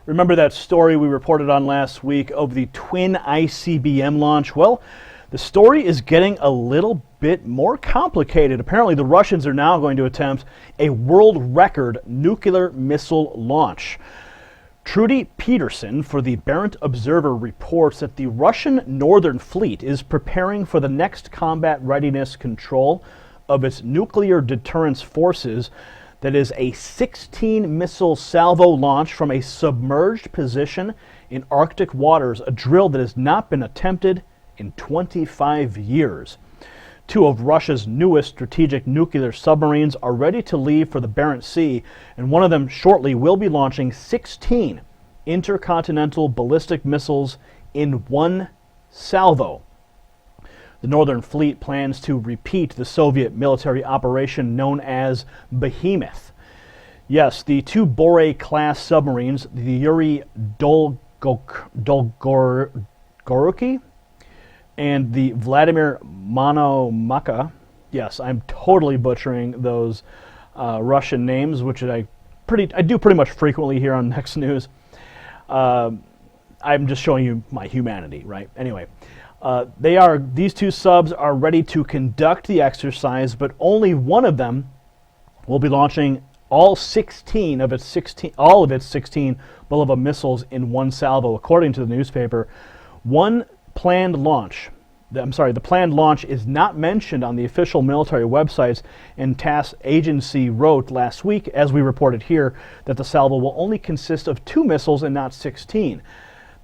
Remember that story we reported on last week of the twin ICBM launch? Well, the story is getting a little bit more complicated. Apparently, the Russians are now going to attempt a world record nuclear missile launch. Trudy Peterson for the Barent Observer reports that the Russian Northern Fleet is preparing for the next combat readiness control of its nuclear deterrence forces. That is a 16-missile salvo launch from a submerged position in Arctic waters, a drill that has not been attempted in 25 years. Two of Russia's newest strategic nuclear submarines are ready to leave for the Barents Sea, and one of them shortly will be launching 16 intercontinental ballistic missiles in one salvo. The Northern Fleet plans to repeat the Soviet military operation known as Behemoth. Yes, the two Bore-class submarines, the Yuri Dolgoruki and the Vladimir Monomaka. Yes, I'm totally butchering those Russian names, which I do pretty much frequently here on Next News. I'm just showing you my humanity, right? Anyway. These two subs are ready to conduct the exercise, but only one of them will be launching all of its 16 Bulava missiles in one salvo, according to the newspaper. The planned launch is not mentioned on the official military websites, and TASS agency wrote last week, as we reported here, that the salvo will only consist of 2 missiles and not 16.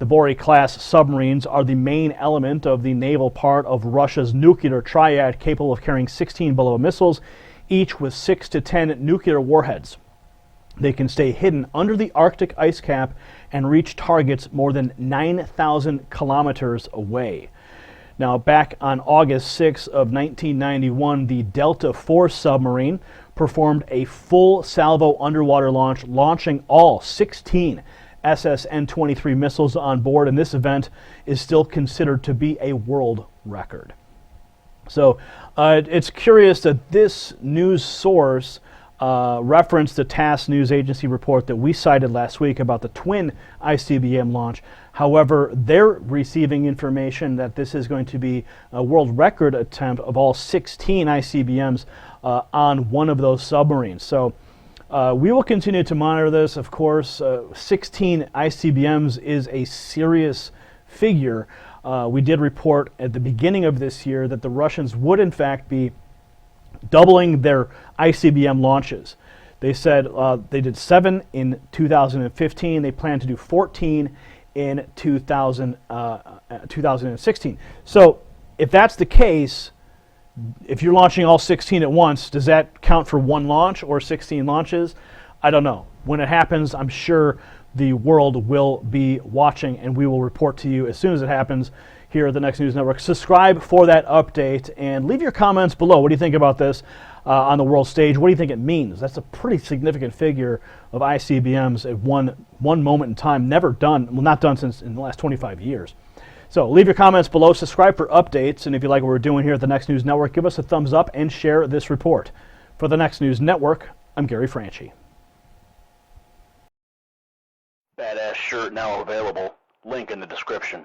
The Bore-class submarines are the main element of the naval part of Russia's nuclear triad, capable of carrying 16 Bulava missiles, each with 6 to 10 nuclear warheads. They can stay hidden under the Arctic ice cap and reach targets more than 9,000 kilometers away. Now, back on August 6 of 1991, the Delta IV submarine performed a full salvo underwater launch, launching all 16 SSN-23 missiles on board, and this event is still considered to be a world record. So it's curious that this news source referenced the TASS news agency report that we cited last week about the twin ICBM launch. However, they're receiving information that this is going to be a world record attempt of all 16 ICBMs on one of those submarines. So we will continue to monitor this, of course. 16 ICBMs is a serious figure. We did report at the beginning of this year that the Russians would in fact be doubling their ICBM launches. They said they did 7 in 2015. They plan to do 14 in 2016. So if that's the case, if you're launching all 16 at once, does that count for one launch or 16 launches? I don't know. When it happens, I'm sure the world will be watching, and we will report to you as soon as it happens here at the Next News Network. Subscribe for that update and leave your comments below. What do you think about this on the world stage? What do you think it means? That's a pretty significant figure of ICBMs at one moment in time. Never done, well, not done since in the last 25 years. So leave your comments below, subscribe for updates, and if you like what we're doing here at the Next News Network, give us a thumbs up and share this report. For the Next News Network, I'm Gary Franchi. Badass shirt now available. Link in the description.